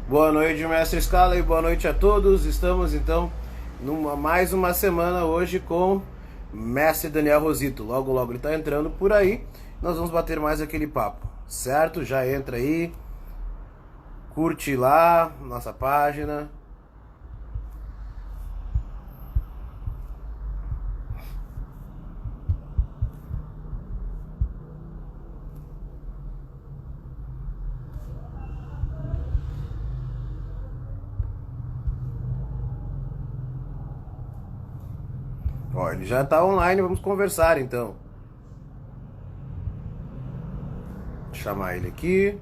Boa noite, mestre Scala, e boa noite a todos. Estamos então mais uma semana hoje com mestre Daniel Rosito. Logo, logo ele está entrando por aí. Nós vamos bater mais aquele papo, certo? Já entra aí, curte lá nossa página. Ó, ele já está online, vamos conversar então. Vou chamar ele aqui.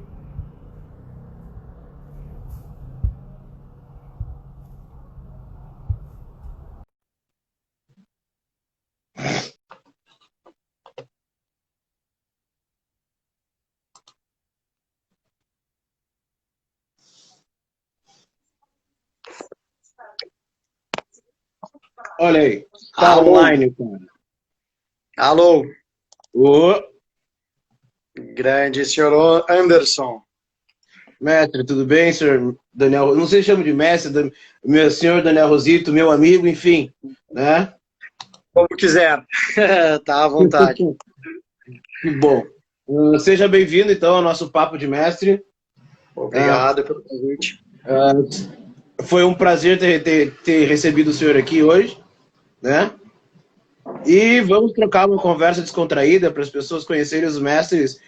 Olha aí, tá Alô, online, cara. alô, Ô, grande senhor Anderson. mestre, tudo bem, senhor Daniel? Não sei se chama de mestre, meu senhor Daniel Rosito, meu amigo, enfim, né? Como quiser, tá à vontade. Que bom. Seja bem-vindo, então, ao nosso Papo de Mestre. Uh, Obrigado pelo convite. Foi um prazer ter recebido o senhor aqui hoje, né? E vamos trocar uma conversa descontraída para as pessoas conhecerem os mestres,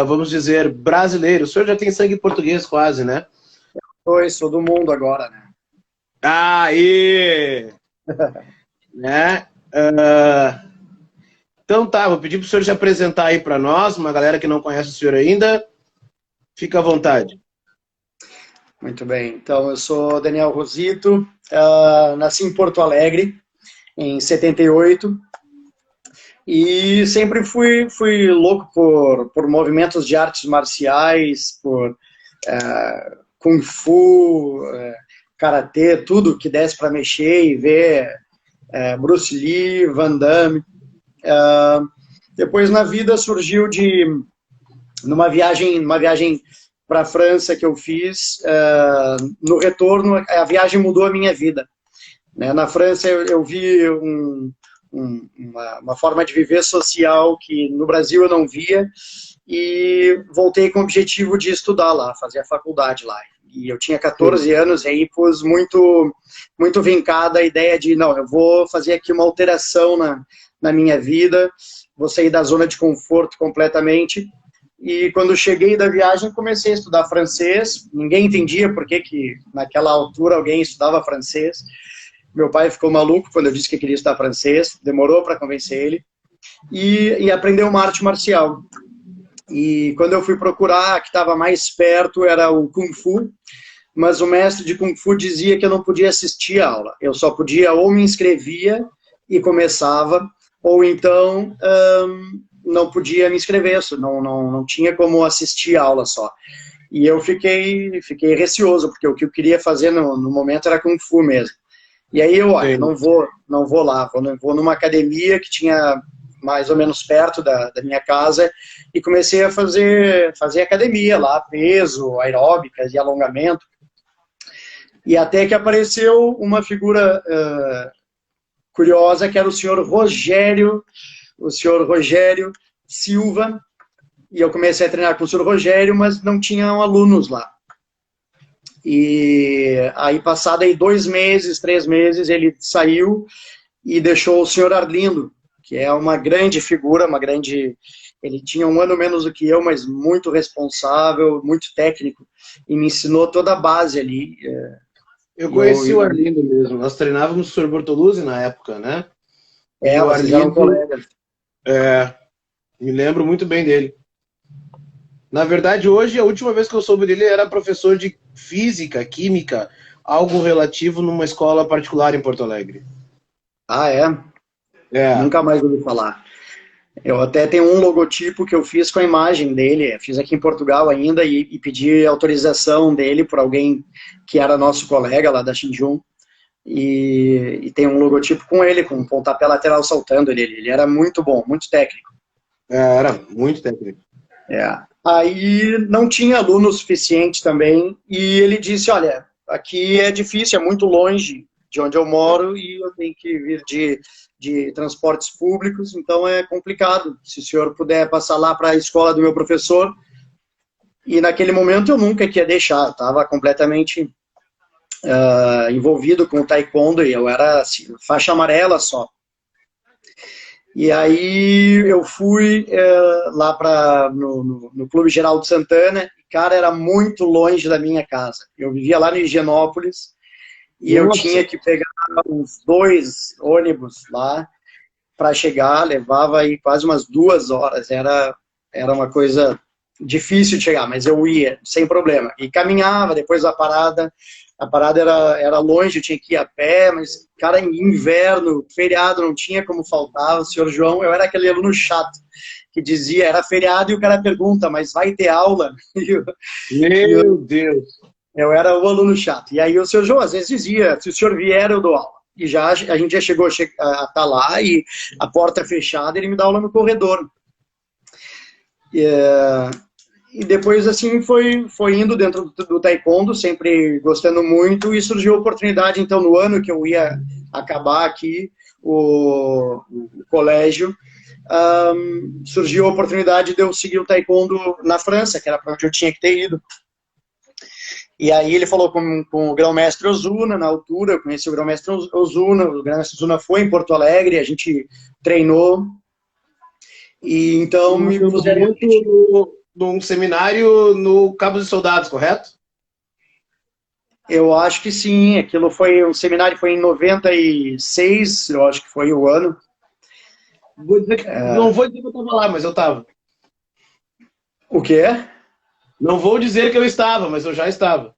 vamos dizer, brasileiros. O senhor já tem sangue português quase, né? Oi, sou do mundo agora, né? Aí! Né? Então tá, vou pedir para o senhor se apresentar aí para nós, uma galera que não conhece o senhor ainda. Fica à vontade. Muito bem, então eu sou Daniel Rosito, nasci em Porto Alegre em 78 e sempre fui louco por movimentos de artes marciais, por Kung Fu, Karatê, tudo que desse para mexer e ver Bruce Lee, Van Damme. Depois na vida surgiu numa viagem para a França que eu fiz, no retorno a viagem mudou a minha vida. Né? Na França eu vi uma forma de viver social que no Brasil eu não via e voltei com o objetivo de estudar lá, fazer a faculdade lá. E eu tinha 14 anos e aí pus muito vincada a ideia de, não, eu vou fazer aqui uma alteração na minha vida, vou sair da zona de conforto completamente. E quando cheguei da viagem, comecei a estudar francês. Ninguém entendia por que naquela altura alguém estudava francês. Meu pai ficou maluco quando eu disse que queria estudar francês. Demorou para convencer ele. E aprender uma arte marcial. E quando eu fui procurar, que estava mais perto era o Kung Fu, mas o mestre de Kung Fu dizia que eu não podia assistir a aula. Eu só podia ou me inscrevia e começava, ou então não podia me inscrever, não tinha como assistir a aula só. E eu fiquei receoso, porque o que eu queria fazer no momento era Kung Fu mesmo. E aí eu, olha, Sim. não vou lá, vou numa academia que tinha mais ou menos perto da minha casa e comecei a fazer academia lá, peso, aeróbicas e alongamento. E até que apareceu uma figura curiosa, que era o senhor Rogério Silva, e eu comecei a treinar com o senhor Rogério, mas não tinham alunos lá. E aí, passado aí 2 meses, 3 meses, ele saiu e deixou o senhor Arlindo, que é uma grande figura, ele tinha 1 ano menos do que eu, mas muito responsável, muito técnico, e me ensinou toda a base ali. Eu E eu, conheci o eu, Arlindo mesmo. Nós treinávamos o Sr. Bortoluzzi na época, né? E o vocês eram Arlindo, colegas. me lembro muito bem dele. Na verdade, hoje, a última vez que eu soube dele era professor de física, química, algo relativo numa escola particular em Porto Alegre. Ah, é? É, Nunca mais ouvi falar. Eu até tenho um logotipo que eu fiz com a imagem dele, fiz aqui em Portugal ainda e pedi autorização dele por alguém que era nosso colega lá da Xinjiang. E tem um logotipo com ele, com um pontapé lateral saltando ele. Ele era muito bom, muito técnico. era muito técnico. É. Aí não tinha aluno suficiente também, e ele disse, olha, aqui é difícil, é muito longe de onde eu moro, e eu tenho que vir de transportes públicos, então é complicado. Se o senhor puder passar lá para a escola do meu professor, e naquele momento eu nunca queria deixar, estava completamente envolvido com o taekwondo, e eu era assim, faixa amarela só. E aí eu fui lá no Clube Geraldo Santana, e, cara, era muito longe da minha casa. Eu vivia lá no Higienópolis, e eu tinha que pegar uns 2 ônibus lá para chegar, levava aí quase umas 2 horas, era uma coisa difícil de chegar, mas eu ia, sem problema. E caminhava, depois a parada era longe, eu tinha que ir a pé, mas, cara, em inverno, feriado, não tinha como faltar. O senhor João, eu era aquele aluno chato, que dizia, era feriado, e o cara pergunta, mas vai ter aula? Meu Deus! Eu era o aluno chato. E aí o senhor João, às vezes, dizia, se o senhor vier, eu dou aula. E a gente já chegou a estar lá, e a porta fechada, ele me dá aula no corredor. E depois, assim, foi indo dentro do taekwondo, sempre gostando muito, e surgiu a oportunidade, então, no ano que eu ia acabar aqui o colégio, surgiu a oportunidade de eu seguir o taekwondo na França, que era para onde eu tinha que ter ido. E aí ele falou com o grão-mestre Ozuna, na altura, eu conheci o grão-mestre Ozuna, o grão-mestre Ozuna foi em Porto Alegre, a gente treinou, e então me puseram num seminário no Cabo dos Soldados, correto? Eu acho que sim, aquilo foi, um seminário foi em 96, eu acho que foi o ano. Não vou dizer que eu estava lá, mas eu estava. O quê? Não vou dizer que eu estava, mas eu já estava.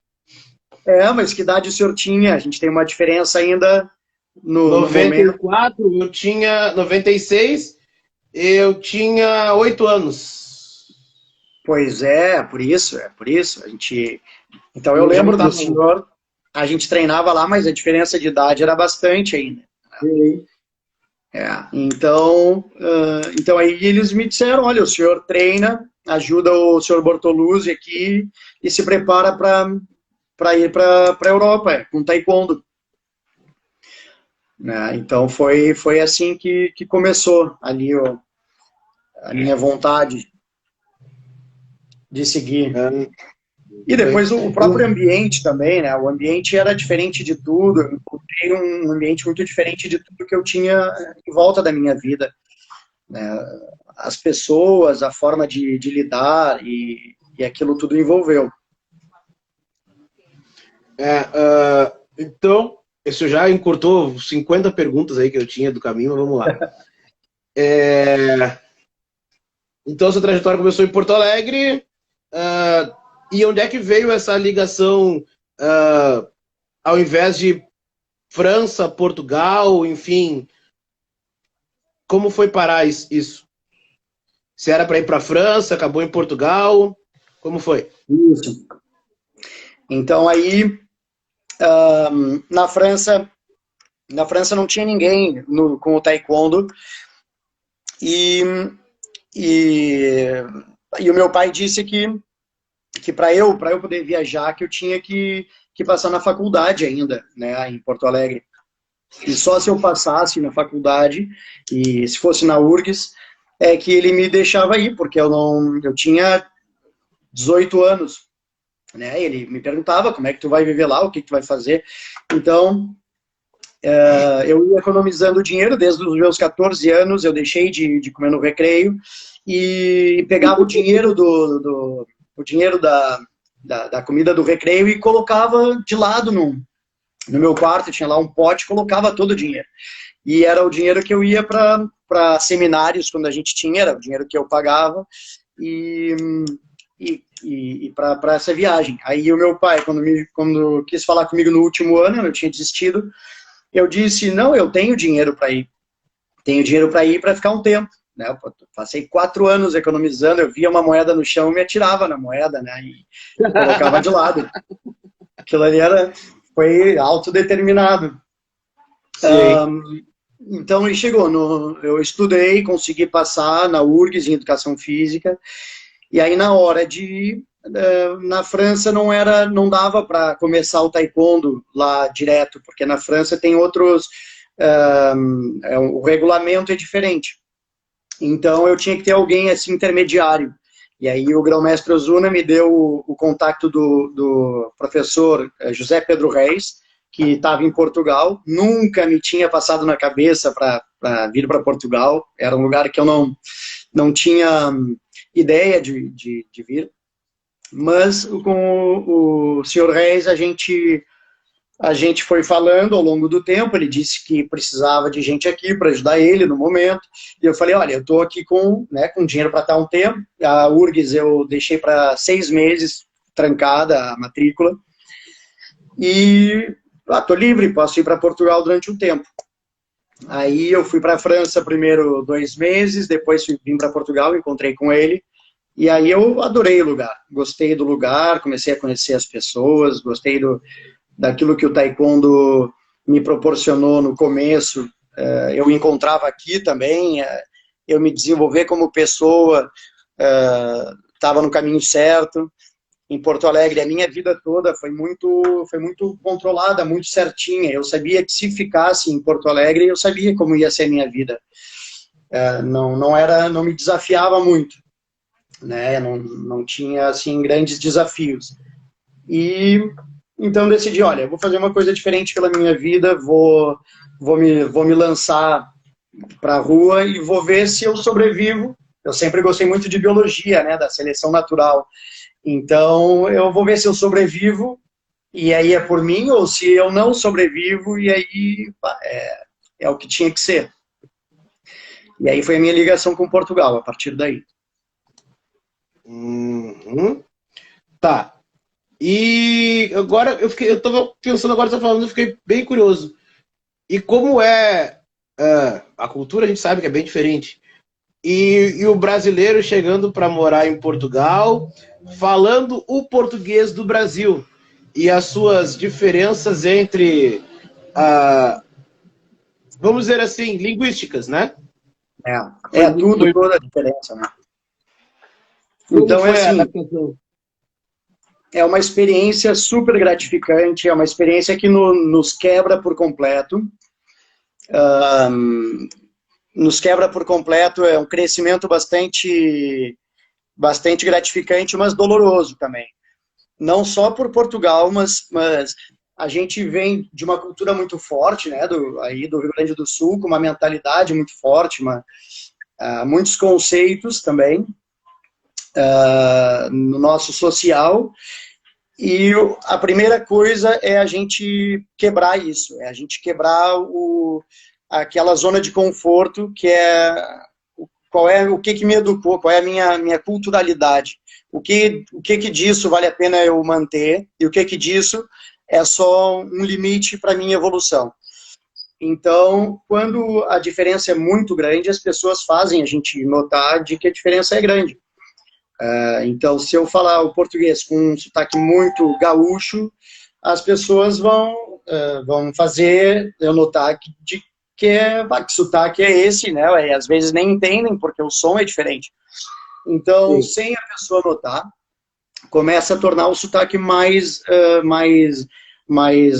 Mas que idade o senhor tinha? A gente tem uma diferença ainda no 94, eu tinha 96, eu tinha 8 anos. Pois é por isso. A gente... Então eu lembro do senhor, a gente treinava lá, mas a diferença de idade era bastante ainda. Sim. Então aí eles me disseram, olha, o senhor treina, ajuda o senhor Bortoluzzi aqui e se prepara para ir para a Europa, com taekwondo. Então foi assim que começou ali a minha vontade de seguir. E depois o próprio ambiente também, né? O ambiente era diferente de tudo, eu encontrei um ambiente muito diferente de tudo que eu tinha em volta da minha vida. Né? As pessoas, a forma de lidar e aquilo tudo envolveu. Então, isso já encurtou 50 perguntas aí que eu tinha do caminho, mas vamos lá. Então, sua trajetória começou em Porto Alegre, e onde é que veio essa ligação, ao invés de França, Portugal, enfim, como foi parar isso? Se era para ir para a França, acabou em Portugal, como foi? Isso. Então aí, na França não tinha ninguém com o taekwondo, e o meu pai disse que para eu poder viajar, que eu tinha que passar na faculdade ainda, né, em Porto Alegre. E só se eu passasse na faculdade, e se fosse na URGS, é que ele me deixava ir, porque eu tinha 18 anos. Né? Ele me perguntava como é que tu vai viver lá, o que tu vai fazer. Então, eu ia economizando dinheiro desde os meus 14 anos, eu deixei de comer no recreio, e pegava o dinheiro da comida do recreio e colocava de lado no meu quarto, tinha lá um pote, colocava todo o dinheiro. E era o dinheiro que eu ia para seminários, quando a gente tinha, era o dinheiro que eu pagava, e para essa viagem. Aí o meu pai, quando quis falar comigo no último ano, eu tinha desistido, eu disse, não, eu tenho dinheiro para ir. Tenho dinheiro para ir para ficar um tempo. Né? Eu passei 4 anos economizando, eu via uma moeda no chão e me atirava na moeda, né? E colocava de lado. Aquilo ali foi autodeterminado. Então, ele chegou. Eu estudei, consegui passar na URGS em Educação Física, E aí na hora de ir, na França não dava para começar o taekwondo lá direto, porque na França tem outros, o regulamento é diferente. Então eu tinha que ter alguém assim intermediário. E aí o grão-mestre Ozuna me deu o contato do professor José Pedro Reis, que estava em Portugal. Nunca me tinha passado na cabeça para vir para Portugal. Era um lugar que eu não tinha ideia de vir. Mas com o senhor Reis a gente foi falando ao longo do tempo. Ele disse que precisava de gente aqui para ajudar ele no momento. E eu falei, olha, eu estou aqui com dinheiro para estar um tempo. A URGS eu deixei para 6 meses trancada a matrícula. E estou livre, posso ir para Portugal durante um tempo. Aí eu fui para a França primeiro 2 meses, depois vim para Portugal, encontrei com ele. E aí eu adorei o lugar, gostei do lugar, comecei a conhecer as pessoas, gostei daquilo que o taekwondo me proporcionou no começo. Eu encontrava aqui também, eu me desenvolver como pessoa, estava no caminho certo. Em Porto Alegre, a minha vida toda foi muito controlada, muito certinha. Eu sabia que se ficasse em Porto Alegre, eu sabia como ia ser a minha vida. Não me desafiava muito, né? Não tinha assim grandes desafios. E então decidi, olha, eu vou fazer uma coisa diferente pela minha vida, vou me lançar para a rua e vou ver se eu sobrevivo. Eu sempre gostei muito de biologia, né, da seleção natural. Então eu vou ver se eu sobrevivo e aí é por mim, ou se eu não sobrevivo e aí é o que tinha que ser. E aí foi a minha ligação com Portugal, a partir daí. Uhum. Tá. E agora eu tava pensando, agora você tá falando, eu fiquei bem curioso. E como a cultura, a gente sabe que é bem diferente. E o brasileiro chegando para morar em Portugal, falando o português do Brasil e as suas diferenças entre, vamos dizer assim, linguísticas, né? Toda a diferença, né? Então, assim, é uma experiência super gratificante, é uma experiência que nos quebra por completo. Nos quebra por completo, é um crescimento bastante gratificante, mas doloroso também. Não só por Portugal, mas a gente vem de uma cultura muito forte, né, do Rio Grande do Sul, com uma mentalidade muito forte, muitos conceitos também no nosso social. E a primeira coisa é a gente quebrar isso, é a gente quebrar aquela zona de conforto que o que me educou, qual é a minha culturalidade, o que disso vale a pena eu manter e o que disso é só um limite para a minha evolução. Então, quando a diferença é muito grande, as pessoas fazem a gente notar de que a diferença é grande. Então, se eu falar o português com um sotaque muito gaúcho, as pessoas vão fazer eu notar que sotaque é esse, né? E às vezes nem entendem, porque o som é diferente. Então, sim, sem a pessoa notar, começa a tornar o sotaque mais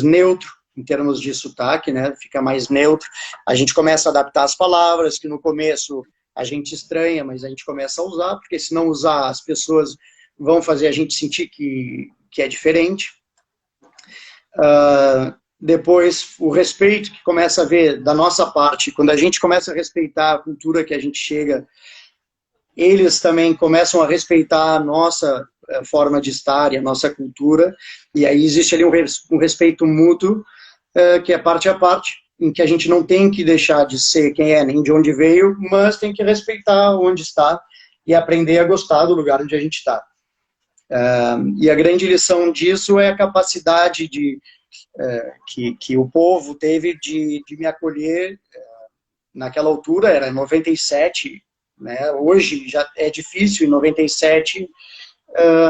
neutro, em termos de sotaque, né? Fica mais neutro. A gente começa a adaptar as palavras, que no começo a gente estranha, mas a gente começa a usar, porque se não usar, as pessoas vão fazer a gente sentir que é diferente. Depois, o respeito que começa a ver da nossa parte, quando a gente começa a respeitar a cultura que a gente chega, eles também começam a respeitar a nossa forma de estar e a nossa cultura, e aí existe ali um respeito mútuo, que é parte a parte, em que a gente não tem que deixar de ser quem é, nem de onde veio, mas tem que respeitar onde está e aprender a gostar do lugar onde a gente está. E a grande lição disso é a capacidade que o povo teve de me acolher. Naquela altura, era 97, né? Hoje já é difícil, em 97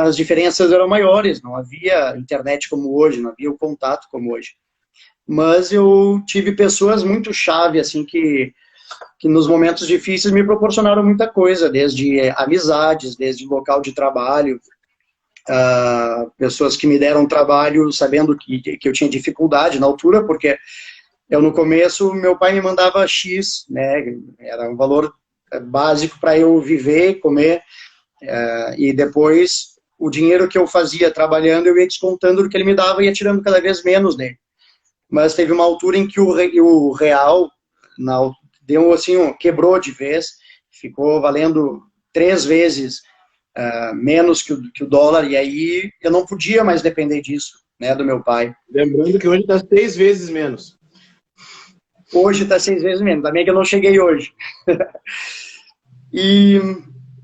as diferenças eram maiores, não havia internet como hoje, não havia o contato como hoje. Mas eu tive pessoas muito chave, assim, que que nos momentos difíceis me proporcionaram muita coisa, desde amizades, desde local de trabalho, pessoas que me deram trabalho sabendo que eu tinha dificuldade na altura, porque eu no começo, meu pai me mandava X, né, era um valor básico para eu viver, comer, e depois o dinheiro que eu fazia trabalhando, eu ia descontando do que ele me dava e ia tirando cada vez menos dele. Mas teve uma altura em que o real deu assim, quebrou de vez, ficou valendo 3 vezes menos que o dólar, e aí eu não podia mais depender disso, né, do meu pai. Lembrando que hoje está 6 vezes menos. Hoje está 6 vezes menos, também que eu não cheguei hoje.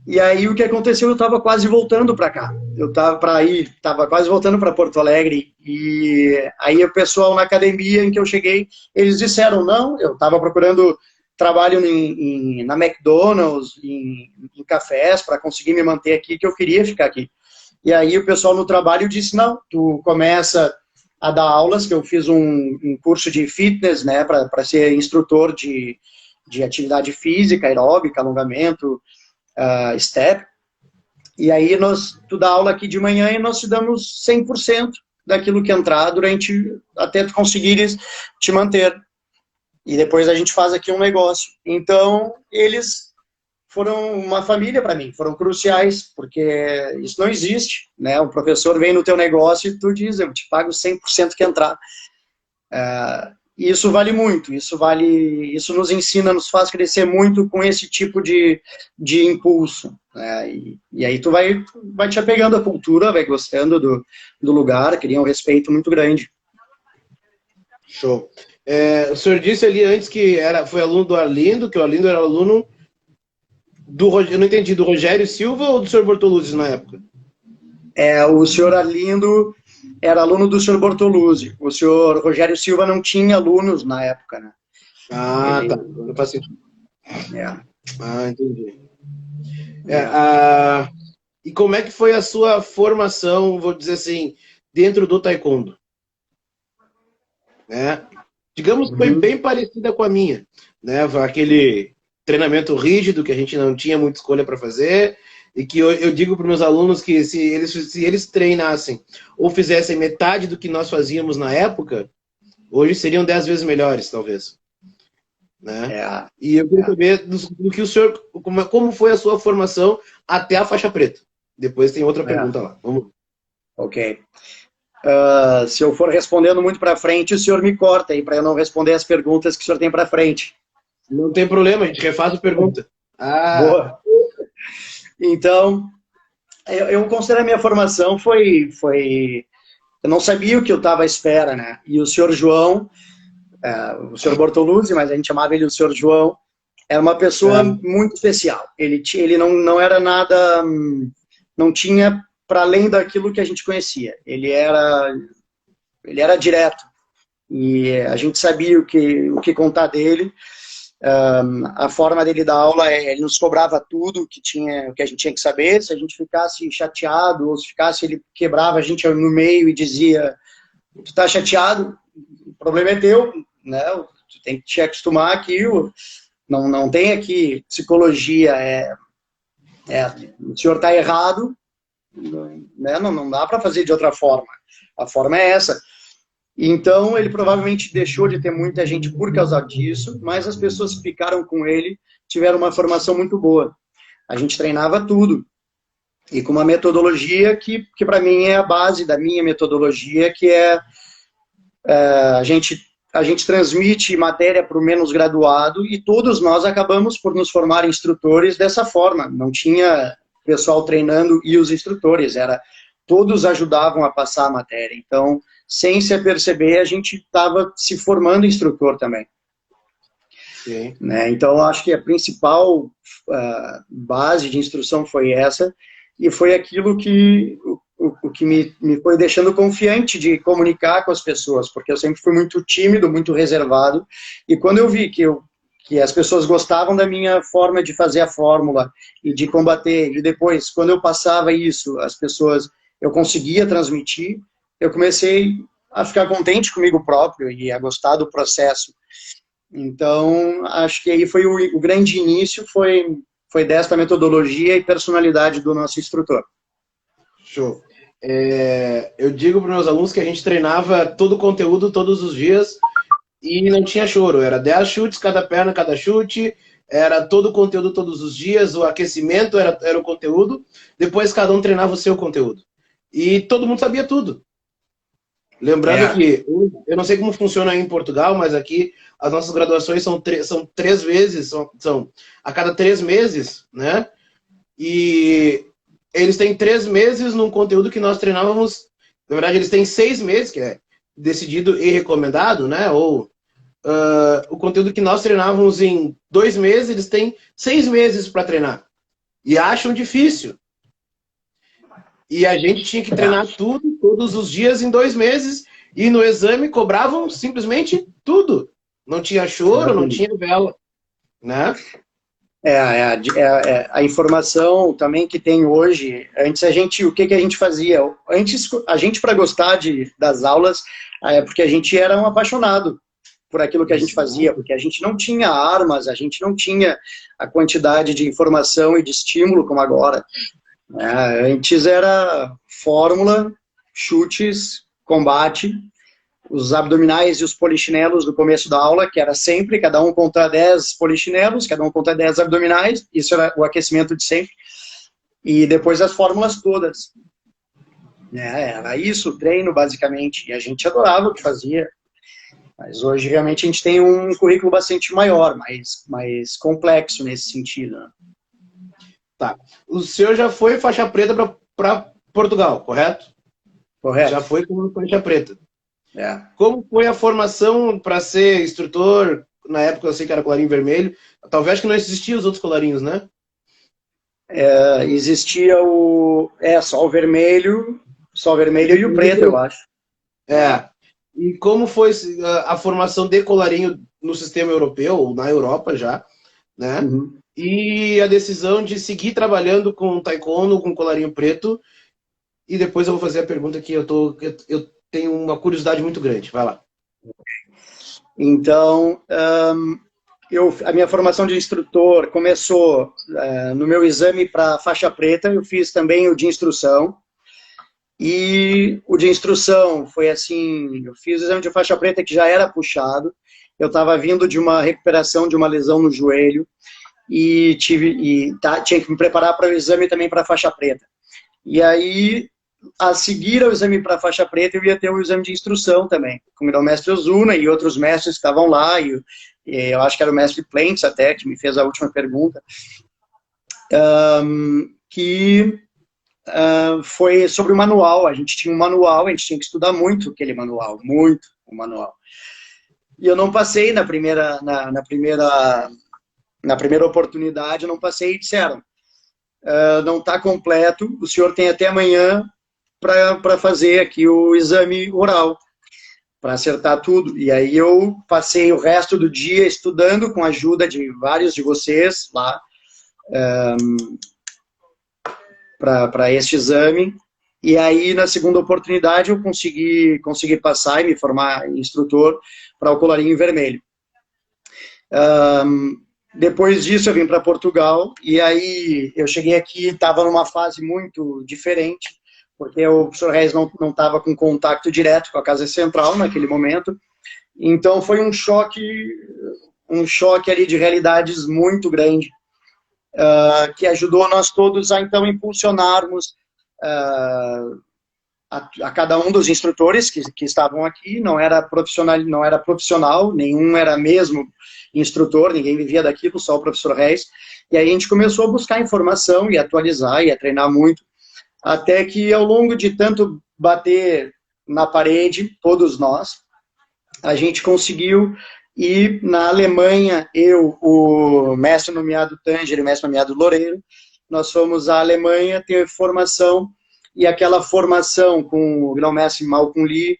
E aí o que aconteceu, eu estava quase voltando para cá. Eu estava quase voltando para Porto Alegre, e aí o pessoal na academia em que eu cheguei, eles disseram, não, eu estava procurando trabalho na McDonald's, em cafés, para conseguir me manter aqui, que eu queria ficar aqui. E aí o pessoal no trabalho disse, não, tu começa a dar aulas, que eu fiz um curso de fitness, né, para ser instrutor de atividade física, aeróbica, alongamento, step, e aí tu dá aula aqui de manhã e nós te damos 100% daquilo que entrar até tu conseguires te manter. E depois a gente faz aqui um negócio. Então, eles foram uma família para mim, foram cruciais, porque isso não existe, né? O professor vem no teu negócio e tu diz, eu te pago 100% que entrar. E isso vale muito, isso nos ensina, nos faz crescer muito com esse tipo de impulso, né? E aí tu vai te apegando à cultura, vai gostando do lugar, cria um respeito muito grande. Show. O senhor disse ali antes que foi aluno do Arlindo, que o Arlindo era aluno eu não entendi, do Rogério Silva ou do senhor Bortoluzzi na época? O senhor Arlindo era aluno do senhor Bortoluzzi. O senhor Rogério Silva não tinha alunos na época, né? Tá. Não faz sentido. Entendi. E como é que foi a sua formação, vou dizer assim, dentro do taekwondo? Digamos que foi bem parecida com a minha, né? Aquele treinamento rígido que a gente não tinha muita escolha para fazer, e que eu digo para meus alunos que se eles treinassem ou fizessem metade do que nós fazíamos na época, hoje seriam 10 vezes melhores, talvez. Né? E eu queria saber do que o senhor, como foi a sua formação até a faixa preta. Depois tem outra pergunta lá. Vamos. Ok. Se eu for respondendo muito para frente, o senhor me corta aí, para eu não responder as perguntas que o senhor tem para frente. Não tem problema, a gente refaz a pergunta. Boa. Então, eu considero a minha formação foi... Eu não sabia o que eu estava à espera, né? E o senhor João, o senhor Bortoluzzi, mas a gente chamava ele o senhor João, era uma pessoa muito especial. Ele não era nada... Não tinha para além daquilo que a gente conhecia. Ele era direto. E a gente sabia o que contar dele. A forma dele dar aula, ele nos cobrava tudo o que a gente tinha que saber. Se a gente ficasse chateado, ou se ele quebrava a gente no meio e dizia, tu tá chateado, o problema é teu, né? Tu tem que te acostumar aqui, não tem aqui psicologia, o senhor tá errado, né? Não dá para fazer de outra forma, a forma é essa. Então, ele provavelmente deixou de ter muita gente por causa disso, mas as pessoas que ficaram com ele tiveram uma formação muito boa. A gente treinava tudo. E com uma metodologia que para mim é a base da minha metodologia, que a gente transmite matéria para o menos graduado e todos nós acabamos por nos formar instrutores dessa forma. Não tinha pessoal treinando e os instrutores, todos ajudavam a passar a matéria. Então, sem se aperceber, a gente estava se formando instrutor também. Sim. Né? Então, acho que a principal base de instrução foi essa, e foi aquilo que me foi deixando confiante de comunicar com as pessoas, porque eu sempre fui muito tímido, muito reservado, e quando eu vi que as pessoas gostavam da minha forma de fazer a fórmula e de combater, e depois, quando eu passava isso, eu conseguia transmitir, eu comecei a ficar contente comigo próprio e a gostar do processo. Então, acho que aí foi o grande início, foi desta metodologia e personalidade do nosso instrutor. Show. Eu digo para os meus alunos que a gente treinava todo o conteúdo todos os dias e não tinha choro. Era 10 chutes, cada perna, cada chute. Era todo o conteúdo todos os dias. O aquecimento era o conteúdo. Depois cada um treinava o seu conteúdo. E todo mundo sabia tudo. Lembrando que, eu não sei como funciona aí em Portugal, mas aqui as nossas graduações são 3 vezes, são a cada 3 meses, né? E eles têm 3 meses num conteúdo que nós treinávamos. Na verdade, eles têm 6 meses, que é decidido e recomendado, né? Ou o conteúdo que nós treinávamos em 2 meses, eles têm 6 meses para treinar. E acham difícil. E a gente tinha que treinar tudo, todos os dias, em 2 meses. E no exame cobravam simplesmente tudo. Não tinha choro, não tinha vela. Né? A informação também que tem hoje, antes o que a gente fazia? Antes, a gente, para gostar das aulas, porque a gente era um apaixonado por aquilo que a gente fazia, porque a gente não tinha armas, a gente não tinha a quantidade de informação e de estímulo como agora. Antes era fórmula, chutes, combate, os abdominais e os polichinelos do começo da aula, que era sempre, cada um contra 10 polichinelos, cada um contra 10 abdominais, isso era o aquecimento de sempre, e depois as fórmulas todas. Era isso o treino, basicamente, e a gente adorava o que fazia, mas hoje realmente a gente tem um currículo bastante maior, mais complexo nesse sentido. Né? Tá. O senhor já foi faixa preta para Portugal, correto? Correto. Já foi com faixa preta. Como foi a formação para ser instrutor? Na época eu sei que era colarinho vermelho. Talvez acho que não existiam os outros colarinhos, né? Existia só o vermelho e o preto, eu acho. E como foi a formação de colarinho no sistema europeu, ou na Europa já, né? Uhum. E a decisão de seguir trabalhando com taekwondo, com colarinho preto. E depois eu vou fazer a pergunta que eu tenho uma curiosidade muito grande. Vai lá. Então, a minha formação de instrutor começou no meu exame para faixa preta. Eu fiz também o de instrução. E o de instrução foi assim, eu fiz o exame de faixa preta que já era puxado. Eu estava vindo de uma recuperação de uma lesão no joelho. E tinha que me preparar para o exame também para faixa preta. E aí, a seguir ao exame para faixa preta, eu ia ter o exame de instrução também, com o mestre Ozuna e outros mestres que estavam lá, e eu acho que era o mestre Plentes até, que me fez a última pergunta, foi sobre o manual. A gente tinha um manual, a gente tinha que estudar muito aquele manual, muito o manual. E eu não passei na primeira oportunidade, eu não passei e disseram, não está completo, o senhor tem até amanhã para fazer aqui o exame oral, para acertar tudo. E aí eu passei o resto do dia estudando com a ajuda de vários de vocês lá, para este exame. E aí, na segunda oportunidade, eu consegui passar e me formar instrutor para o colarinho vermelho. Depois disso eu vim para Portugal, e aí eu cheguei aqui, estava numa fase muito diferente, porque o professor Reis não estava com contato direto com a Casa Central naquele momento, então foi um choque ali de realidades muito grande, que ajudou nós todos a então impulsionarmos a cada um dos instrutores que estavam aqui. Não era profissional, nenhum era mesmo instrutor, ninguém vivia daquilo, só o professor Reis. E aí a gente começou a buscar informação e atualizar e a treinar muito, até que ao longo de tanto bater na parede, todos nós, a gente conseguiu ir na Alemanha, eu, o mestre nomeado Tanger e o mestre nomeado Loureiro, nós fomos à Alemanha ter formação, e aquela formação com o grão-mestre Malcolm Lee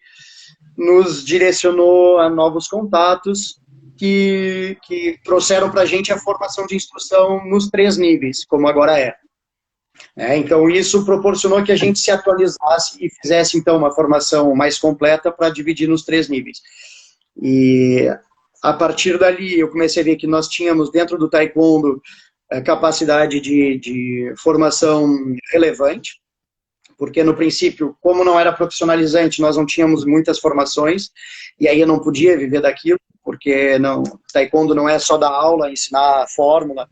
nos direcionou a novos contatos que trouxeram para a gente a formação de instrução nos 3 níveis, como agora é. Então, isso proporcionou que a gente se atualizasse e fizesse, então, uma formação mais completa para dividir nos 3 níveis. E A partir dali, eu comecei a ver que nós tínhamos dentro do taekwondo capacidade de formação relevante, porque no princípio, como não era profissionalizante, nós não tínhamos muitas formações, e aí eu não podia viver daquilo, porque não, taekwondo não é só dar aula, ensinar fórmula,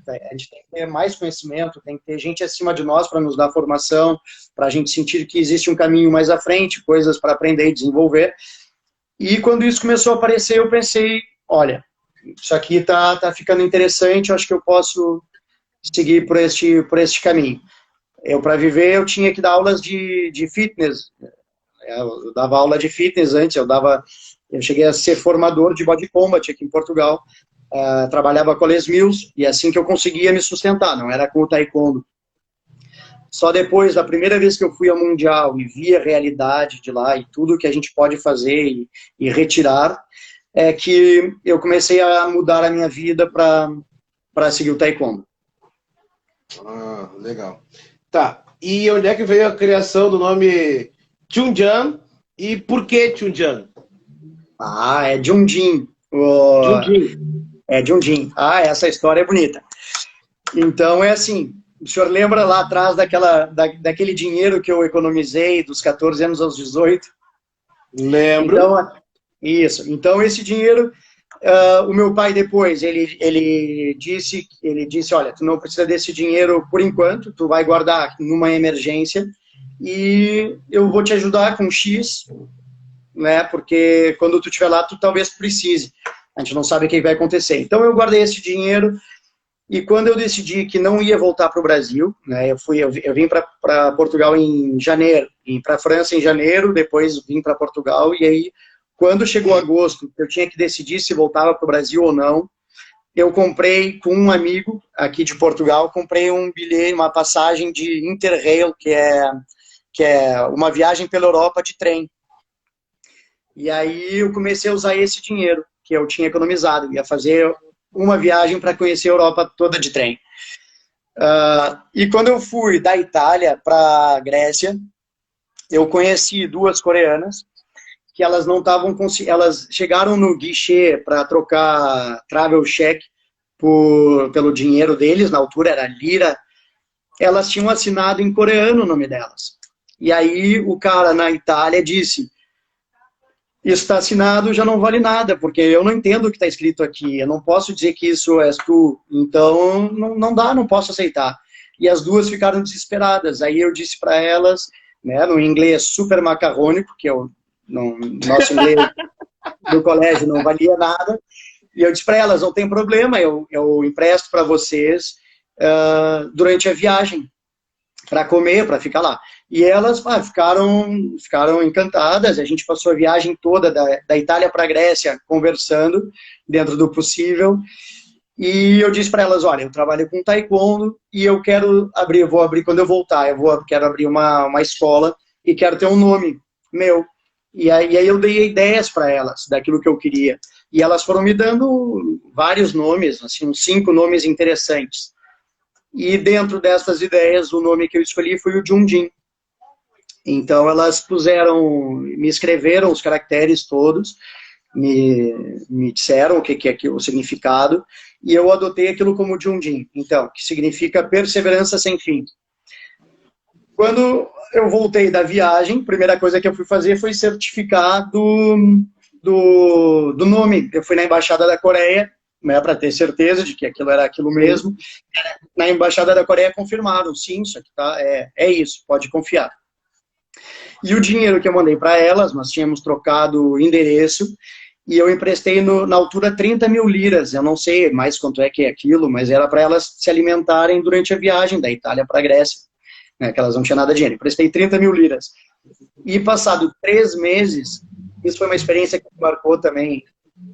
a gente tem que ter mais conhecimento, tem que ter gente acima de nós para nos dar formação, para a gente sentir que existe um caminho mais à frente, coisas para aprender e desenvolver. E quando isso começou a aparecer, eu pensei, olha, isso aqui tá ficando interessante, eu acho que eu posso seguir por este caminho. Para viver, eu tinha que dar aulas de fitness. Eu dava aula de fitness antes, eu cheguei a ser formador de body combat aqui em Portugal. Trabalhava com a Les Mills, e assim que eu conseguia me sustentar, não era com o taekwondo. Só depois da primeira vez que eu fui ao Mundial e vi a realidade de lá e tudo que a gente pode fazer e retirar, é que eu comecei a mudar a minha vida para seguir o taekwondo. Ah, legal. Tá, e onde é que veio a criação do nome Chunjan e por que Chunjan? É Junjin. É Junjin. Essa história é bonita. Então é assim, o senhor lembra lá atrás daquele dinheiro que eu economizei dos 14 anos aos 18? Lembro. Então, isso. Então esse dinheiro, o meu pai depois, ele disse, olha, tu não precisa desse dinheiro por enquanto, tu vai guardar numa emergência e eu vou te ajudar com X, né, porque quando tu estiver lá, tu talvez precise. A gente não sabe o que vai acontecer. Então eu guardei esse dinheiro e quando eu decidi que não ia voltar para o Brasil, né, eu vim para Portugal em janeiro, vim para a França em janeiro, depois vim para Portugal e aí quando chegou agosto, eu tinha que decidir se voltava para o Brasil ou não. Eu comprei com um amigo aqui de Portugal, comprei um bilhete, uma passagem de Interrail, que é uma viagem pela Europa de trem. E aí eu comecei a usar esse dinheiro que eu tinha economizado. Ia fazer uma viagem para conhecer a Europa toda de trem. E quando eu fui da Itália para a Grécia, eu conheci duas coreanas, que elas não estavam, elas chegaram no guichê para trocar travel check pelo dinheiro deles, na altura era lira, elas tinham assinado em coreano o nome delas. E aí o cara na Itália disse, isso está assinado, já não vale nada, porque eu não entendo o que está escrito aqui, eu não posso dizer que isso és tu, então não dá, não posso aceitar. E as duas ficaram desesperadas, aí eu disse para elas, né, no inglês super macarrônico, que eu nosso inglês do colégio não valia nada, e eu disse para elas, não tem problema, eu empresto para vocês durante a viagem, para comer, para ficar lá. E elas ficaram encantadas, a gente passou a viagem toda da Itália para a Grécia, conversando, dentro do possível, e eu disse para elas, olha, eu trabalho com taekwondo, e eu vou abrir quando eu voltar, quero abrir uma escola, e quero ter um nome meu. E aí eu dei ideias para elas, daquilo que eu queria. E elas foram me dando vários nomes, assim, uns 5 nomes interessantes. E dentro dessas ideias, o nome que eu escolhi foi o Junjin. Então elas me escreveram os caracteres todos, me disseram o que é o significado, e eu adotei aquilo como Junjin, então, que significa perseverança sem fim. Quando eu voltei da viagem, a primeira coisa que eu fui fazer foi certificar do nome. Eu fui na Embaixada da Coreia, né, para ter certeza de que aquilo era aquilo mesmo. Na Embaixada da Coreia confirmaram, sim, isso aqui é isso, pode confiar. E o dinheiro que eu mandei para elas, nós tínhamos trocado o endereço, e eu emprestei na altura 30 mil liras, eu não sei mais quanto é que é aquilo, mas era para elas se alimentarem durante a viagem da Itália para a Grécia. Né, que elas não tinham nada de dinheiro. Emprestei 30 mil liras. E passado 3 meses, isso foi uma experiência que me marcou também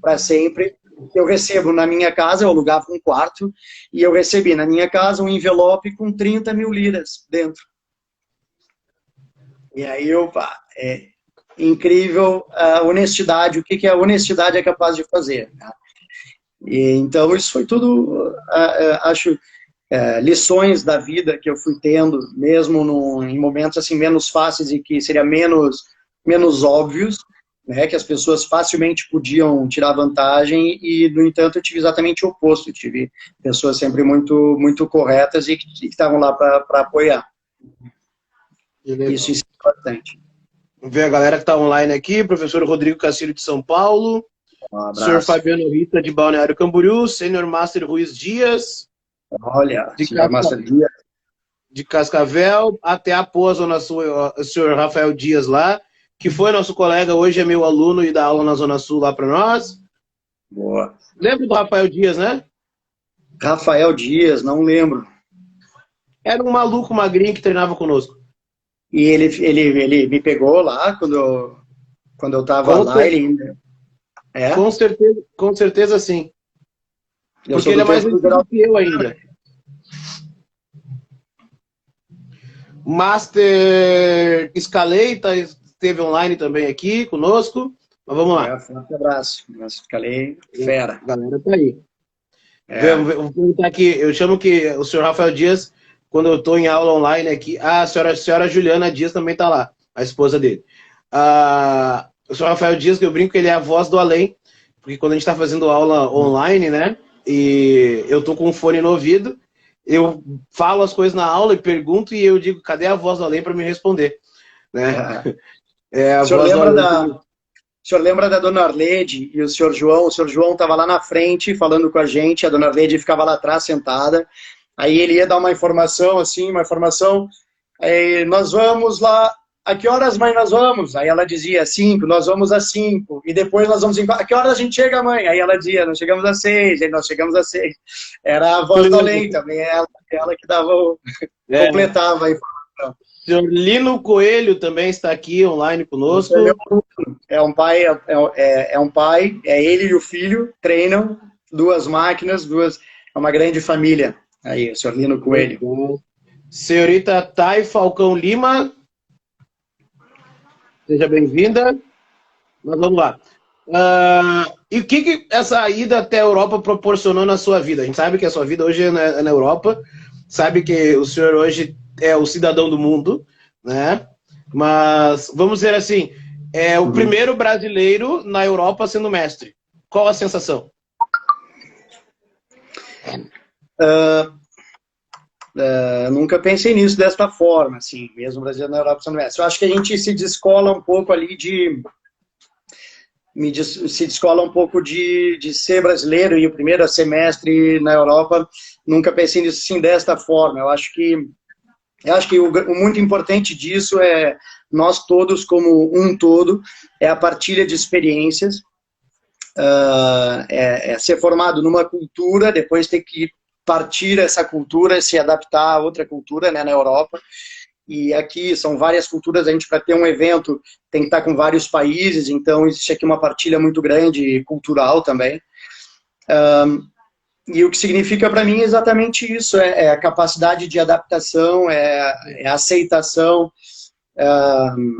para sempre, eu recebo na minha casa, eu alugava um quarto, e eu recebi na minha casa um envelope com 30 mil liras dentro. E aí é incrível a honestidade, o que a honestidade é capaz de fazer. Né? E, então isso foi tudo, acho... lições da vida que eu fui tendo, mesmo em momentos assim menos fáceis e que seria menos óbvios, né, que as pessoas facilmente podiam tirar vantagem e, no entanto, eu tive exatamente o oposto. Eu tive pessoas sempre muito corretas e que estavam lá para apoiar. Isso é importante. Vamos ver a galera que está online aqui. Professor Rodrigo Castilho de São Paulo. Senhor Fabiano Rita de Balneário Camboriú. Senhor Master Ruiz Dias. Olha, senhor Master Dias. De Cascavel. Até a Poa, Zona Sul, o senhor Rafael Dias lá, que foi nosso colega, hoje é meu aluno e dá aula na Zona Sul lá para nós. Boa. Lembra do Rafael Dias, né? Rafael Dias, não lembro. Era um maluco magrinho que treinava conosco. E ele me pegou lá quando eu estava lá. Ele... É? Com certeza sim. Porque ele é mais antigo que eu ainda. Master Scalei esteve online também aqui conosco. Mas vamos lá. Forte abraço. Master Scalei, fera. A galera tá aí. Vou perguntar aqui. Eu chamo que o senhor Rafael Dias, quando eu estou em aula online aqui, a senhora Juliana Dias também está lá, a esposa dele. O senhor Rafael Dias, que eu brinco que ele é a voz do além, porque quando a gente está fazendo aula online, né, e eu tô com um fone no ouvido, eu falo as coisas na aula e pergunto e eu digo, cadê a voz do além para me responder? Né? O senhor lembra da dona Arlede e o senhor João? O senhor João estava lá na frente falando com a gente, a dona Arlede ficava lá atrás sentada. Aí ele ia dar uma informação, aí nós vamos lá, a que horas, mãe, nós vamos? Aí ela dizia, 5, nós vamos às 5, e depois nós vamos, a que horas a gente chega, mãe? Aí ela dizia, nós chegamos às 6, aí nós chegamos às 6. Era a voz do além também, ela que completava a informação. Senhor Lino Coelho também está aqui online conosco. É um pai, é ele e o filho, treinam, 2 máquinas, é uma grande família. Aí, o senhor Lino Coelho. Senhorita Thay Falcão Lima, seja bem-vinda. Mas vamos lá. E o que essa ida até a Europa proporcionou na sua vida? A gente sabe que a sua vida hoje é na Europa, sabe que o senhor hoje é o cidadão do mundo, né? Mas, vamos dizer assim, é o primeiro brasileiro na Europa sendo mestre. Qual a sensação? Nunca pensei nisso desta forma, assim, mesmo o Brasil na Europa sendo mestre. Eu acho que a gente se descola um pouco ali se descola um pouco de ser brasileiro e o primeiro a ser mestre na Europa. Nunca pensei nisso assim desta forma. Eu acho que o muito importante disso é nós todos como um todo, é a partilha de experiências, é ser formado numa cultura, depois ter que partir essa cultura, se adaptar a outra cultura, né, na Europa. E aqui são várias culturas, a gente para ter um evento tem que estar com vários países, então existe aqui uma partilha muito grande cultural também. E o que significa para mim é exatamente isso, é a capacidade de adaptação, é a aceitação,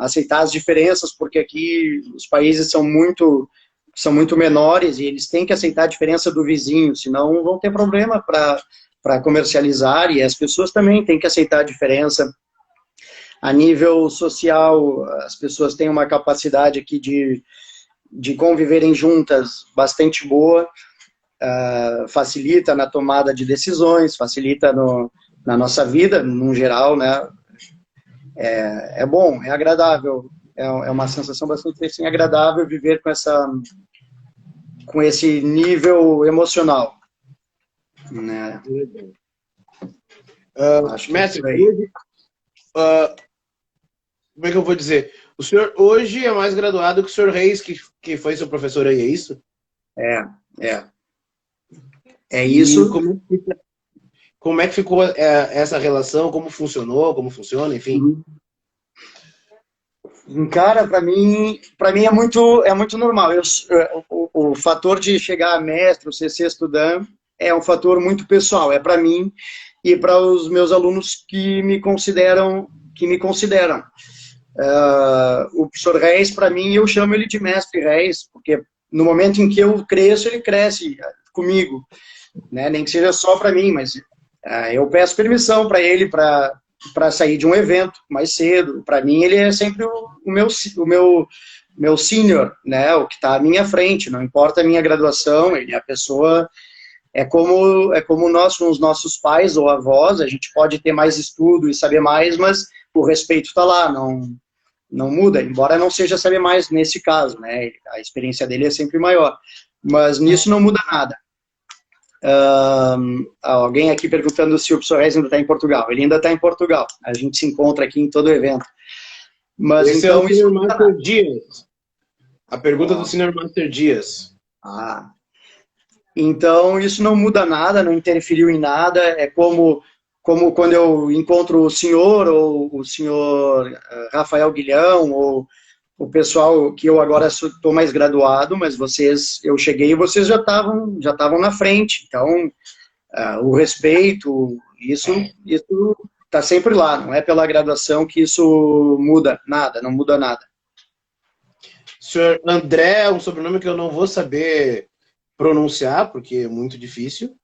aceitar as diferenças, porque aqui os países são muito menores e eles têm que aceitar a diferença do vizinho, senão vão ter problema para comercializar, e as pessoas também têm que aceitar a diferença. A nível social, as pessoas têm uma capacidade aqui de conviverem juntas bastante boa, facilita na tomada de decisões, facilita na nossa vida, no geral, né? É bom, é agradável, é uma sensação bastante assim, agradável viver com esse nível emocional. Né? Mestre, como é que eu vou dizer? O senhor hoje é mais graduado que o senhor Reis, que foi seu professor aí, é isso? É isso. Como é que ficou essa relação? Como funcionou? Como funciona? Enfim. Cara, para mim é muito normal. O fator de chegar a mestre, o ser estudante, é um fator muito pessoal. É para mim e para os meus alunos que me consideram. O professor Reis, para mim, eu chamo ele de mestre Reis, porque no momento em que eu cresço, ele cresce comigo, né? Nem que seja só para mim, mas eu peço permissão para ele para sair de um evento mais cedo. Para mim, ele é sempre o meu sênior, né, o que está à minha frente, não importa a minha graduação, ele é a pessoa, é como nós com os nossos pais ou avós, a gente pode ter mais estudo e saber mais, mas o respeito está lá, não muda, embora não seja saber mais nesse caso, né, a experiência dele é sempre maior, mas nisso não muda nada. Alguém aqui perguntando se o Psorres ainda está em Portugal. Ele ainda está em Portugal. A gente se encontra aqui em todo evento. Mas Esse então, é o Sr. Master Dias. A pergunta do Sr. Master Dias. Então, isso não muda nada, não interferiu em nada. É como quando eu encontro o senhor, ou o senhor Rafael Guilhão, ou o pessoal que eu agora estou mais graduado, mas eu cheguei e vocês já estavam na frente. Então, o respeito, isso está sempre lá. Não é pela graduação que isso muda nada, não muda nada. Senhor André, um sobrenome que eu não vou saber pronunciar, porque é muito difícil.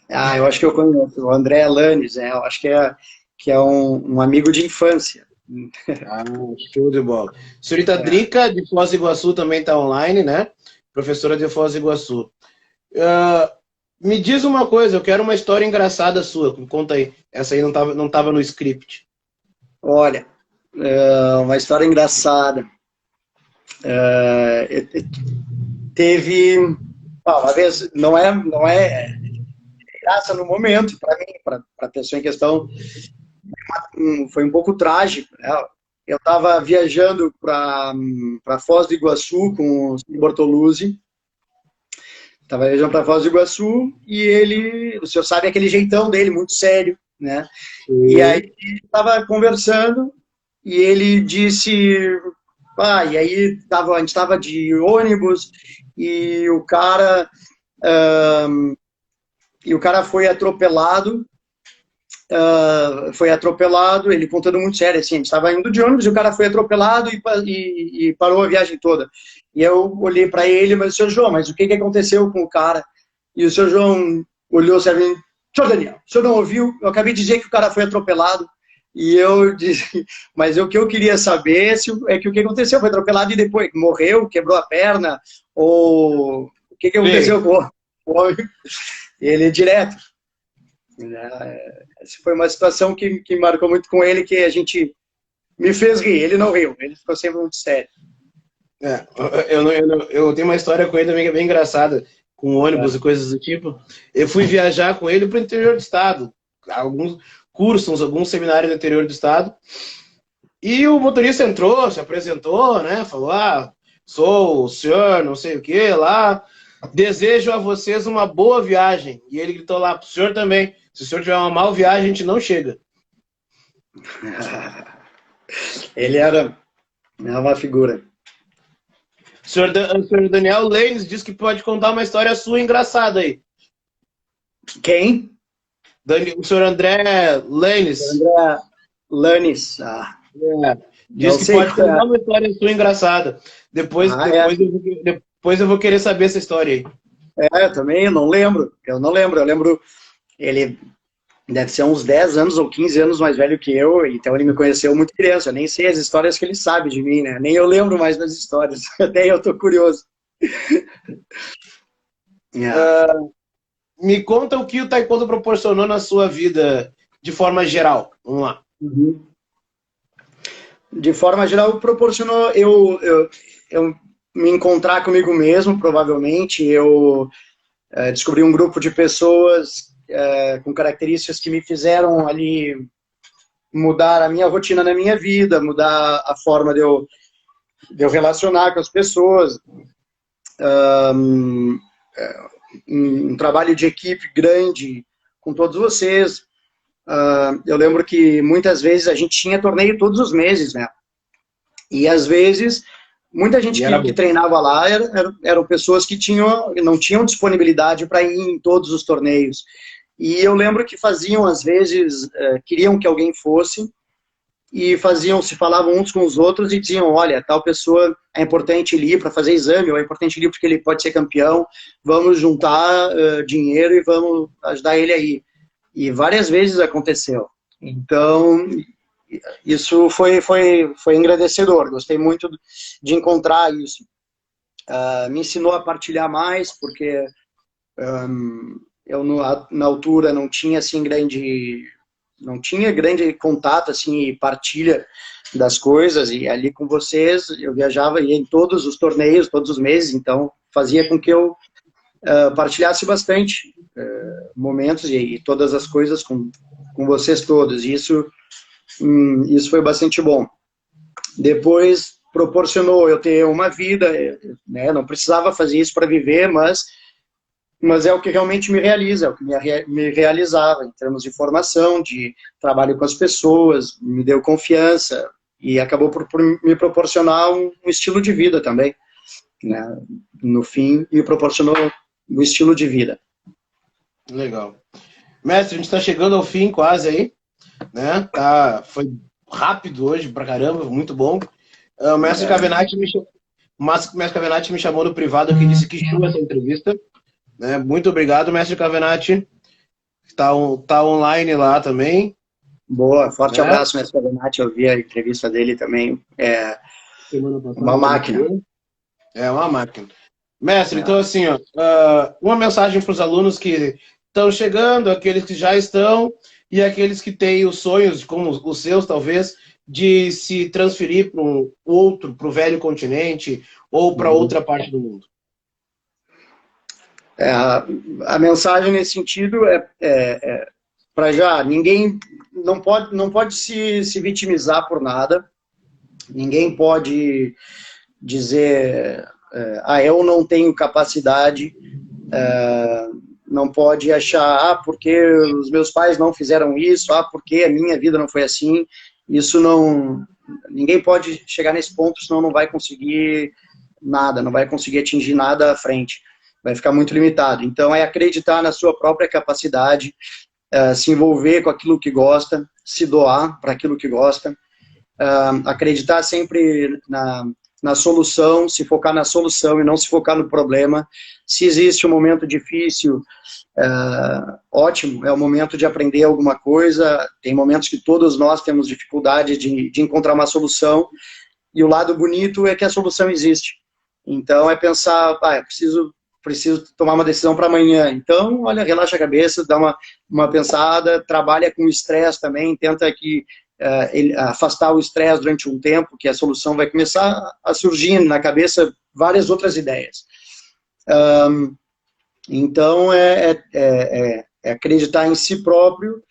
Eu acho que eu conheço. O André Lanes, eu acho que é um amigo de infância. Show de bola. Senhorita Drica, de Foz do Iguaçu, também está online, né? Professora de Foz do Iguaçu. Me diz uma coisa, eu quero uma história engraçada sua. Me conta aí. Essa aí não tava no script. Olha, uma história engraçada. Teve uma vez, não é graça no momento, para mim, para a pessoa em questão, foi um pouco trágico, né? Eu estava viajando para Foz do Iguaçu com o Sr. Bortoluzzi. Estava viajando para Foz do Iguaçu e o senhor sabe aquele jeitão dele, muito sério, né? E aí estava conversando e ele disse, e aí a gente estava de ônibus e o cara foi atropelado. Ele contando muito sério, assim, a gente estava indo de ônibus e o cara foi atropelado e parou a viagem toda. E eu olhei para ele, mas o senhor João, mas o que aconteceu com o cara? E o senhor João olhou sério, senhor Daniel, o senhor não ouviu? Eu acabei de dizer que o cara foi atropelado. E eu disse, mas o que eu queria saber é que o que aconteceu, foi atropelado e depois morreu, quebrou a perna, ou o que aconteceu com o homem? Ele direto. Essa foi uma situação que marcou muito com ele, que a gente me fez rir. Ele não riu, ele ficou sempre muito sério. Eu tenho uma história com ele também bem engraçada, com ônibus e coisas do tipo. Eu fui viajar com ele para o interior do estado, alguns cursos, alguns seminários no interior do estado, e o motorista entrou, se apresentou, né? Falou, sou o senhor, não sei o que lá, desejo a vocês uma boa viagem. E ele gritou lá, pro senhor também, se o senhor tiver uma mal viagem, a gente não chega. Ele era uma figura. O senhor Daniel Lanes disse que pode contar uma história sua engraçada aí. Quem? O senhor André Lanes. André Lanes. Diz que pode contar uma história sua engraçada. Depois eu vou querer saber essa história aí. Eu também não lembro. Eu lembro, ele deve ser uns 10 anos ou 15 anos mais velho que eu, então ele me conheceu muito criança. Eu nem sei as histórias que ele sabe de mim, né? Nem eu lembro mais das histórias. Até eu tô curioso. Me conta o que o taekwondo proporcionou na sua vida de forma geral. Vamos lá. De forma geral, proporcionou eu me encontrar comigo mesmo, provavelmente. Eu descobri um grupo de pessoas com características que me fizeram ali mudar a minha rotina na minha vida, mudar a forma de eu relacionar com as pessoas. Um trabalho de equipe grande com todos vocês. Eu lembro que muitas vezes a gente tinha torneio todos os meses, né? E às vezes muita gente que treinava lá eram pessoas que não tinham disponibilidade para ir em todos os torneios. E eu lembro que faziam, às vezes, queriam que alguém fosse, e se falavam uns com os outros e diziam, olha, tal pessoa é importante ele ir para fazer exame, ou é importante ele ir porque ele pode ser campeão, vamos juntar dinheiro e vamos ajudar ele aí. E várias vezes aconteceu. Então, isso foi engrandecedor. Gostei muito de encontrar isso. Me ensinou a partilhar mais, porque eu na altura não tinha assim grande contato assim e partilha das coisas, e ali com vocês eu viajava, ia em todos os torneios, todos os meses, então fazia com que eu partilhasse bastante momentos e todas as coisas com vocês todos, e isso foi bastante bom. Depois proporcionou eu ter uma vida, né? Não precisava fazer isso para viver, mas é o que realmente me realiza, é o que me realizava em termos de formação, de trabalho com as pessoas, me deu confiança e acabou por me proporcionar um estilo de vida também, né? No fim, me proporcionou um estilo de vida. Legal. Mestre, a gente está chegando ao fim quase aí, né? Foi rápido hoje pra caramba, muito bom. O mestre Cavenati me chamou no privado aqui, disse que chama essa entrevista. Né? Muito obrigado, mestre Cavenati. Tá online lá também. Boa, forte abraço, mestre Cavenati. Eu vi a entrevista dele também. É uma máquina. É uma máquina. Mestre, então assim, ó, uma mensagem para os alunos que estão chegando, aqueles que já estão e aqueles que têm os sonhos, como os seus talvez, de se transferir para para o velho continente ou para outra parte do mundo. A mensagem nesse sentido para já, ninguém não pode se vitimizar por nada, ninguém pode dizer eu não tenho capacidade, não pode achar, porque os meus pais não fizeram isso, porque a minha vida não foi assim. Isso não, ninguém pode chegar nesse ponto, senão não vai conseguir nada, não vai conseguir atingir nada à frente, vai ficar muito limitado. Então é acreditar na sua própria capacidade, se envolver com aquilo que gosta, se doar para aquilo que gosta, acreditar sempre na solução, se focar na solução e não se focar no problema. Se existe um momento difícil, ótimo, é o momento de aprender alguma coisa. Tem momentos que todos nós temos dificuldade de encontrar uma solução, e o lado bonito é que a solução existe. Então é pensar, preciso tomar uma decisão para amanhã. Então, olha, relaxa a cabeça, dá uma pensada, trabalha com o estresse também, tenta afastar o estresse durante um tempo, que a solução vai começar a surgir na cabeça várias outras ideias. Então, é acreditar em si próprio,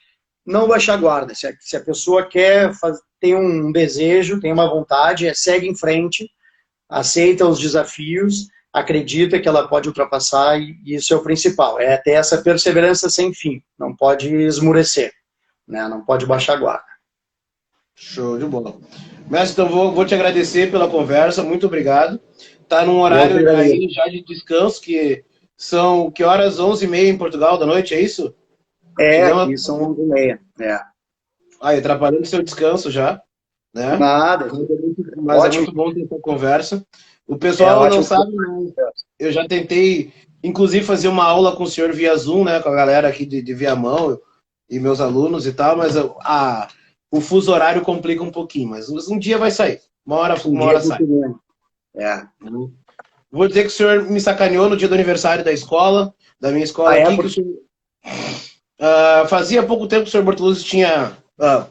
não baixar a guarda. Se a pessoa tem um desejo, tem uma vontade, segue em frente, aceita os desafios, acredita que ela pode ultrapassar, e isso é o principal. É ter essa perseverança sem fim. Não pode esmurecer, né? Não pode baixar a guarda. Show de bola. Mestre, então vou te agradecer pela conversa, muito obrigado. Tá num horário aí já de descanso, que são, que horas? 11h30 em Portugal da noite, é isso? Aqui são 11h30, Aí, atrapalhando o seu descanso já, né? Nada. Mas ótimo. É muito bom ter essa conversa. O pessoal não sabe, eu já tentei, inclusive, fazer uma aula com o senhor via Zoom, né? Com a galera aqui de Viamão e meus alunos e tal, mas o fuso horário complica um pouquinho, mas um dia vai sair. Uma hora sai. Vou dizer que o senhor me sacaneou no dia do aniversário da minha escola aqui. Que o senhor, fazia pouco tempo que o senhor Bortoluzzi tinha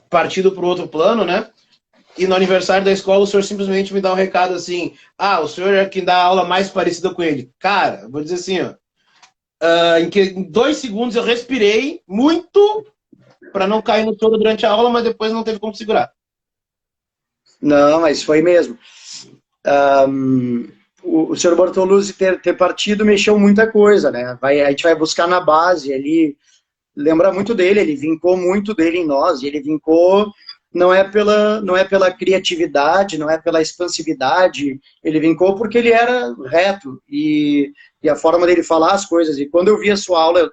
partido para o outro plano, né? E no aniversário da escola o senhor simplesmente me dá um recado assim: o senhor é quem dá a aula mais parecida com ele. Cara, eu vou dizer assim, em 2 segundos eu respirei muito para não cair no choro durante a aula, mas depois não teve como segurar. Não, mas foi mesmo. O senhor Bortoluzzi ter partido mexeu muita coisa, né? A gente vai buscar na base, ele lembra muito dele, ele vincou muito dele em nós, e ele vincou, não é pela criatividade, não é pela expansividade, ele vincou porque ele era reto, e a forma dele falar as coisas. E quando eu vi a sua aula,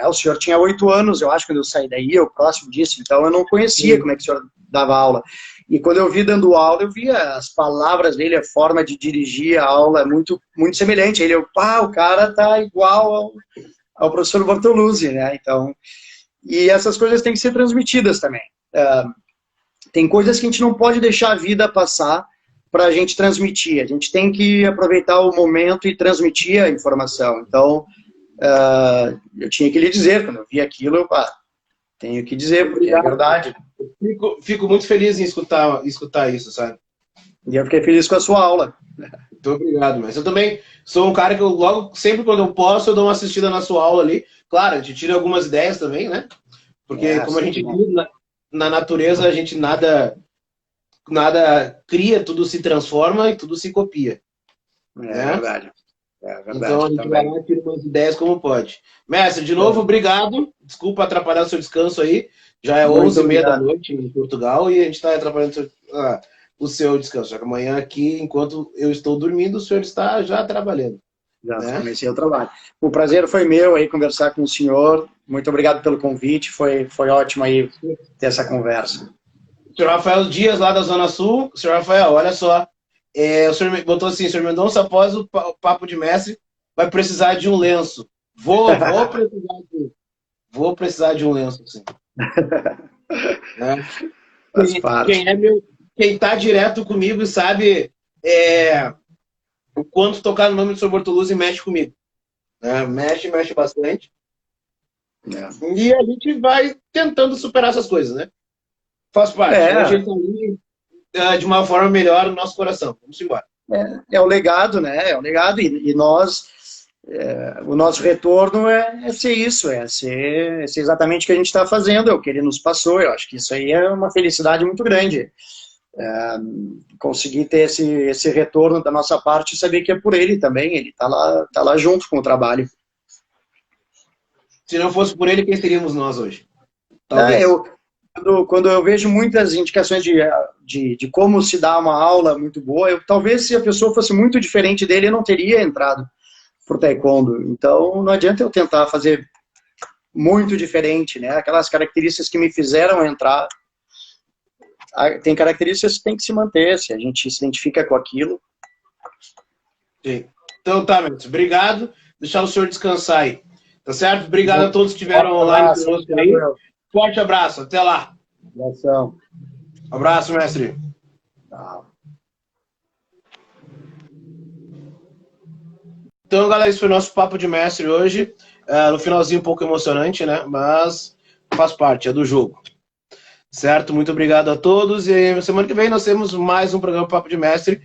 o senhor tinha 8 anos, eu acho, quando eu saí daí, eu próximo disso, então eu não conhecia como é que o senhor dava aula. E quando eu vi dando aula, eu via as palavras dele, a forma de dirigir a aula muito, muito semelhante. O cara tá igual ao professor Bortoluzzi, né? Então, e essas coisas têm que ser transmitidas também. tem coisas que a gente não pode deixar a vida passar para a gente transmitir. A gente tem que aproveitar o momento e transmitir a informação. Então, eu tinha que lhe dizer, quando eu vi aquilo, eu tenho que dizer, porque é verdade. Fico muito feliz em escutar isso, sabe? E eu fiquei feliz com a sua aula. Muito obrigado, mas eu também sou um cara que eu logo, sempre quando eu posso, eu dou uma assistida na sua aula ali. Claro, a gente tira algumas ideias também, né? Porque como a gente vive na natureza, a gente nada cria, tudo se transforma e tudo se copia. É verdade. Então a gente vai lá e tira umas ideias como pode. Mestre, de novo, obrigado. Desculpa atrapalhar o seu descanso aí. Já é 11h30 da noite em Portugal e a gente está atrapalhando o seu descanso. Já que amanhã aqui, enquanto eu estou dormindo, o senhor está já trabalhando. Já comecei o trabalho. O prazer foi meu aí conversar com o senhor. Muito obrigado pelo convite. Foi ótimo aí ter essa conversa. Senhor Rafael Dias, lá da Zona Sul. Senhor Rafael, olha só. O senhor botou assim, senhor Mendonça, após o papo de mestre, vai precisar de um lenço. Vou precisar de um lenço, sim. Quem tá direto comigo sabe o quanto tocar no nome do senhor Bortoluzzi mexe comigo. Mexe bastante. E a gente vai tentando superar essas coisas, né? Faz parte. Hoje a gente tá ali de uma forma melhor no nosso coração. Vamos embora. É o legado, né? É o legado. E nós, o nosso retorno é ser isso, é ser exatamente o que a gente está fazendo, é o que ele nos passou. Eu acho que isso aí é uma felicidade muito grande. Conseguir ter esse retorno da nossa parte e saber que é por ele também. Ele tá lá junto com o trabalho. Se não fosse por ele, quem seríamos nós hoje? Talvez. Quando eu vejo muitas indicações de como se dá uma aula muito boa, talvez se a pessoa fosse muito diferente dele, eu não teria entrado pro taekwondo. Então, não adianta eu tentar fazer muito diferente, né? Aquelas características que me fizeram entrar, tem características que tem que se manter, se a gente se identifica com aquilo. Sim. Então tá, mestre. Obrigado. Deixar o senhor descansar aí. Tá certo? Obrigado a todos que estiveram online conosco aí. Forte abraço, até lá. Abração. Abraço, mestre. Então, galera, esse foi o nosso papo de mestre hoje. No finalzinho um pouco emocionante, né? Mas faz parte, é do jogo. Certo? Muito obrigado a todos. E semana que vem nós temos mais um programa Papo de Mestre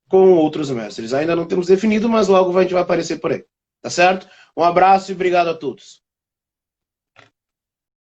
com outros mestres. Ainda não temos definido, mas logo a gente vai aparecer por aí. Tá certo? Um abraço e obrigado a todos.